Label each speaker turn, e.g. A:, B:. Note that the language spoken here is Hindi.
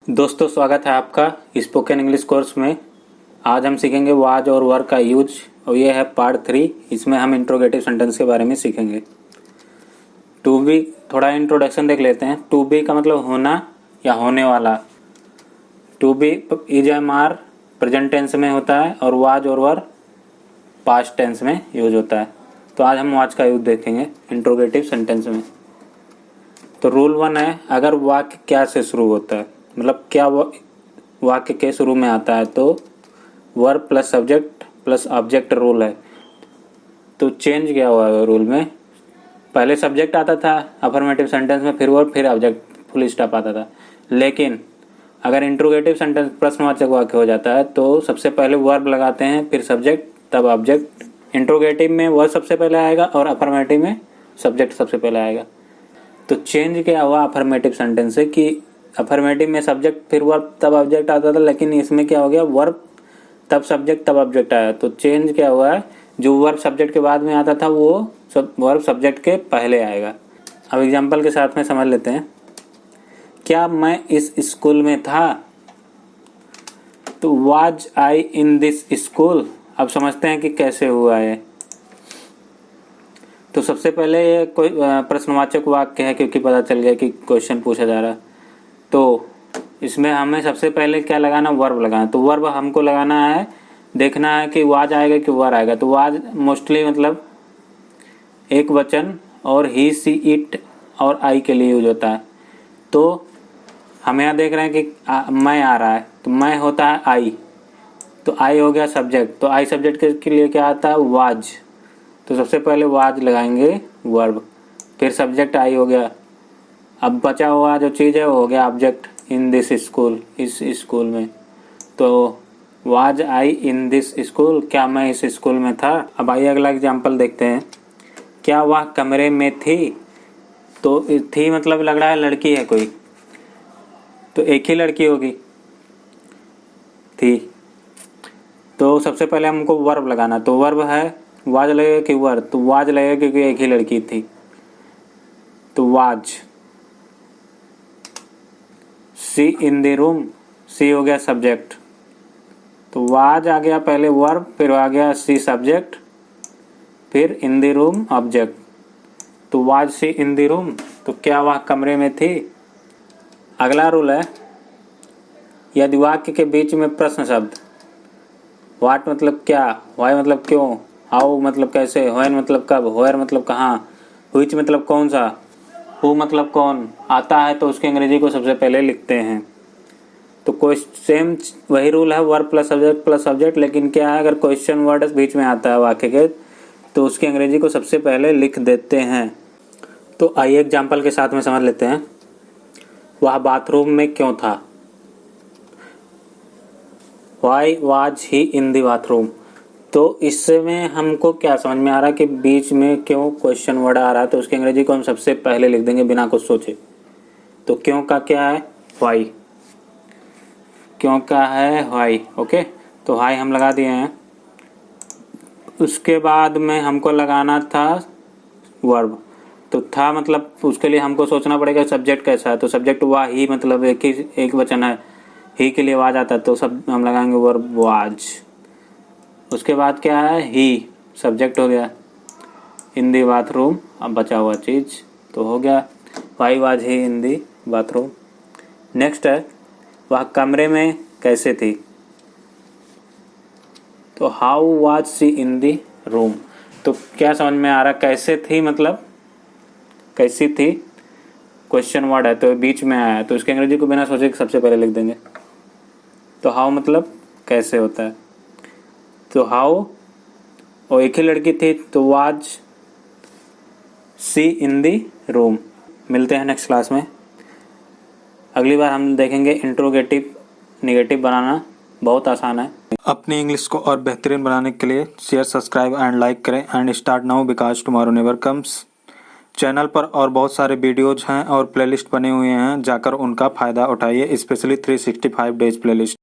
A: दोस्तों, स्वागत है आपका स्पोकन इंग्लिश कोर्स में। आज हम सीखेंगे वाज और वर का यूज और ये है पार्ट 3। इसमें हम इंट्रोगेटिव सेंटेंस के बारे में सीखेंगे। टू बी, थोड़ा इंट्रोडक्शन देख लेते हैं। टू बी का मतलब होना या होने वाला। To be is am are present tense में होता है और वाज और वर पास्ट टेंस में यूज होता है। तो आज हम वाज का यूज देखेंगे इंट्रोगेटिव सेंटेंस में। तो रूल 1 है, अगर वाक्य क्या से शुरू होता है, मतलब क्या वाक्य के शुरू में आता है, तो verb plus subject plus object rule है। तो चेंज क्या हुआ है रूल में? पहले सब्जेक्ट आता था अफर्मेटिव सेंटेंस में, फिर वर्ब, फिर ऑब्जेक्ट, फुल स्टॉप आता था। लेकिन अगर इंट्रोगेटिव सेंटेंस प्रश्नवाचक वाक्य हो जाता है तो सबसे पहले वर्ब लगाते हैं, फिर सब्जेक्ट, तब ऑब्जेक्ट। इंट्रोगेटिव में वर्ब सबसे पहले आएगा और अफर्मेटिव में सब्जेक्ट सबसे पहले आएगा। तो चेंज क्या हुआ अफर्मेटिव सेंटेंस से कि अफर्मेटिव में सब्जेक्ट फिर वर्ब तब ऑब्जेक्ट आता था, लेकिन इसमें क्या हो गया, वर्ब तब सब्जेक्ट तब ऑब्जेक्ट आया। तो चेंज क्या हुआ है, जो वर्ब सब्जेक्ट के बाद में आता था वो वर्ब सब्जेक्ट के पहले आएगा। अब एग्जांपल के साथ में समझ लेते हैं। क्या मैं इस स्कूल में था? तो was I in this school. अब समझते हैं कि कैसे हुआ है। तो सबसे पहले ये कोई प्रश्नवाचक वाक्य है, क्योंकि पता चल गया कि क्वेश्चन पूछा जा रहा है। तो इसमें हमें सबसे पहले क्या लगाना, वर्ब लगाना। तो वर्ब हमको लगाना है, देखना है कि वाज आएगा कि वर आएगा। तो वाज मोस्टली मतलब एक वचन और ही, सी, इट और आई के लिए यूज होता है। तो हम यहाँ देख रहे हैं कि मैं आ रहा है, तो मैं होता है आई, तो आई हो गया सब्जेक्ट। तो आई सब्जेक्ट के लिए क्या आता है, वाज। तो सबसे पहले वाज लगाएंगे वर्ब, फिर सब्जेक्ट आई हो गया। अब बचा हुआ जो चीज़ है वो हो गया ऑब्जेक्ट, इन दिस स्कूल, इस स्कूल में। तो was I in this school, क्या मैं इस स्कूल में था। अब आइए अगला एग्जांपल देखते हैं। क्या वह कमरे में थी? तो थी मतलब लग रहा है लड़की है कोई, तो एक ही लड़की होगी, थी। तो सबसे पहले हमको वर्ब लगाना। तो वर्ब है, वाज लगेगा कि वर? तो वाज लगेगा क्योंकि एक ही लड़की थी, तो was. She in the room, she हो गया सब्जेक्ट, तो वाज आ गया पहले वर्ब, फिर आ गया सी सब्जेक्ट, फिर इन द रूम ऑब्जेक्ट। तो was she in the room, तो क्या वह कमरे में थी। अगला रूल है, यदि वाक्य के बीच में प्रश्न शब्द, व्हाट मतलब क्या, व्हाई मतलब क्यों, हाउ मतलब कैसे, व्हेन मतलब कब, वेयर मतलब कहाँ, व्हिच मतलब कौन सा, हु मतलब कौन आता है, तो उसकी अंग्रेजी को सबसे पहले लिखते हैं। तो सेम वही रूल है, वर्ब प्लस सब्जेक्ट, लेकिन क्या है, अगर क्वेश्चन वर्ड बीच में आता है वाक्य के, तो उसकी अंग्रेजी को सबसे पहले लिख देते हैं। तो आइए एग्जाम्पल के साथ में समझ लेते हैं। वह बाथरूम में क्यों था? Why was he in the bathroom? तो इसमें हमको क्या समझ में आ रहा है कि बीच में क्यों क्वेश्चन वर्ड आ रहा है, तो उसकी अंग्रेजी को हम सबसे पहले लिख देंगे बिना कुछ सोचे। तो क्यों का क्या है, वाई। क्यों का है वाई, ओके। तो वाई हम लगा दिए हैं। उसके बाद में हमको लगाना था वर्ब। तो था मतलब उसके लिए हमको सोचना पड़ेगा सब्जेक्ट कैसा है। तो सब्जेक्ट वाह ही, मतलब एक वचन है, ही के लिए वाज आता है, तो सब हम लगाएंगे वर्ब वाज। उसके बाद क्या है, ही सब्जेक्ट हो गया, इन दी बाथरूम अब बचा हुआ चीज़ तो हो गया why was he in the bathroom. Next है, वह कमरे में कैसे थी? तो how was she in the room. तो क्या समझ में आ रहा, कैसे थी मतलब कैसी थी, क्वेश्चन वर्ड है तो बीच में आया है, तो उसकी अंग्रेजी को बिना सोचे सबसे पहले लिख देंगे। तो हाउ मतलब कैसे होता है, तो हाउ, और एक ही लड़की थी तो was she in the room. मिलते हैं नेक्स्ट क्लास में। अगली बार हम देखेंगे इंट्रोगेटिव नेगेटिव बनाना, बहुत आसान है। अपनी इंग्लिश को और बेहतरीन बनाने के लिए शेयर, सब्सक्राइब एंड लाइक करें and start now because tomorrow never comes. Channel पर और बहुत सारे वीडियोज हैं और प्लेलिस्ट बने हुए हैं, जाकर उनका फ़ायदा उठाइए, स्पेशली 365 डेज प्लेलिस्ट।